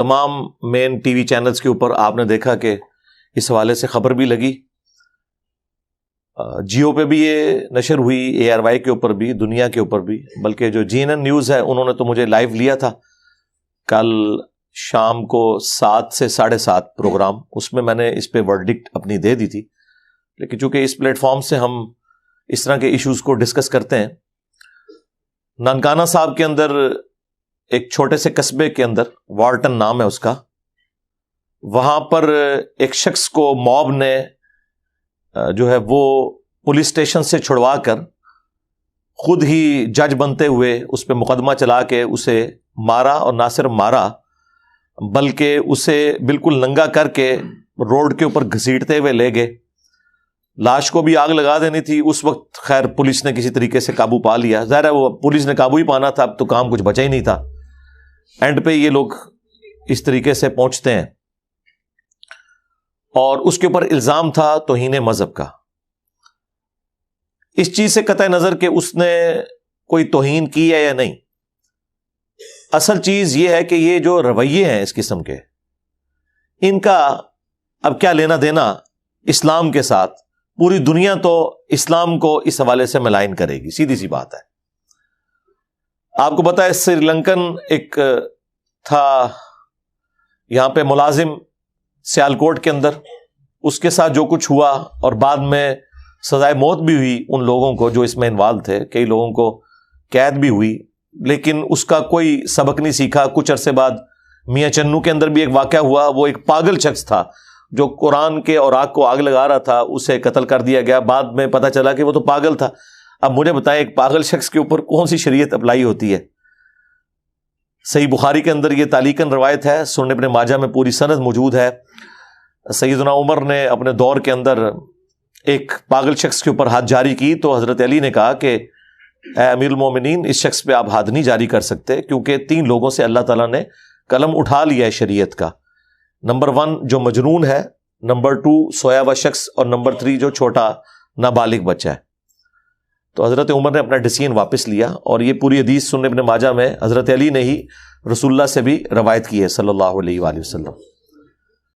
تمام مین T V channels کے اوپر آپ نے دیکھا کہ اس حوالے سے خبر بھی لگی، جیو پہ بھی یہ نشر ہوئی، ARY کے اوپر بھی، دنیا کے اوپر بھی، بلکہ جو GNN نیوز ہے انہوں نے تو مجھے لائیو لیا تھا کل شام کو 7 سے 7:30 پروگرام، اس میں نے اس پہ ورڈکٹ اپنی دے دی تھی۔ لیکن چونکہ اس پلیٹ فارم سے ہم اس طرح کے ایشوز کو ڈسکس کرتے ہیں، ننکانہ صاحب کے اندر ایک چھوٹے سے قصبے کے اندر، وارٹن نام ہے اس کا، وہاں پر ایک شخص کو موب نے جو ہے وہ پولیس اسٹیشن سے چھڑوا کر خود ہی جج بنتے ہوئے اس پہ مقدمہ چلا کے اسے مارا، اور نہ صرف مارا بلکہ اسے بالکل ننگا کر کے روڈ کے اوپر گھسیٹتے ہوئے لے گئے۔ لاش کو بھی آگ لگا دینی تھی، اس وقت خیر پولیس نے کسی طریقے سے قابو پا لیا، ظاہر ہے وہ پولیس نے قابو ہی پانا تھا، اب تو کام کچھ بچا ہی نہیں تھا۔ اینڈ پہ یہ لوگ اس طریقے سے پہنچتے ہیں، اور اس کے اوپر الزام تھا توہین مذہب کا۔ اس چیز سے قطع نظر کہ اس نے کوئی توہین کی ہے یا نہیں، اصل چیز یہ ہے کہ یہ جو رویے ہیں اس قسم کے، ان کا اب کیا لینا دینا اسلام کے ساتھ؟ پوری دنیا تو اسلام کو اس حوالے سے ملائن کرے گی، سیدھی سی بات ہے۔ آپ کو پتا ہے سری لنکن ایک تھا یہاں پہ ملازم سیالکوٹ کے اندر، اس کے ساتھ جو کچھ ہوا اور بعد میں سزائے موت بھی ہوئی ان لوگوں کو جو اس میں انوالو تھے، کئی لوگوں کو قید بھی ہوئی، لیکن اس کا کوئی سبق نہیں سیکھا۔ کچھ عرصے بعد میاں چنو کے اندر بھی ایک واقعہ ہوا، وہ ایک پاگل شخص تھا جو قرآن کے اوراق کو آگ لگا رہا تھا، اسے قتل کر دیا گیا، بعد میں پتہ چلا کہ وہ تو پاگل تھا۔ اب مجھے بتائیں ایک پاگل شخص کے اوپر کون سی شریعت اپلائی ہوتی ہے؟ صحیح بخاری کے اندر یہ تعلیقاً روایت ہے، سنن ابن ماجہ میں پوری سند موجود ہے۔ سیدنا عمر نے اپنے دور کے اندر ایک پاگل شخص کے اوپر حد جاری کی تو حضرت علی نے کہا کہ اے امیر المومنین، اس شخص پہ آپ حد نہیں جاری کر سکتے، کیونکہ 3 لوگوں سے اللہ تعالیٰ نے قلم اٹھا لیا ہے شریعت کا۔ نمبر 1 جو مجنون ہے، نمبر 2 سویا ہوا شخص، اور نمبر 3 جو چھوٹا نابالغ بچہ ہے۔ تو حضرت عمر نے اپنا ڈیسیژن واپس لیا، اور یہ پوری حدیث سنن ابن ماجہ میں حضرت علی نے ہی رسول اللہ سے بھی روایت کی ہے صلی اللہ علیہ وآلہ وسلم۔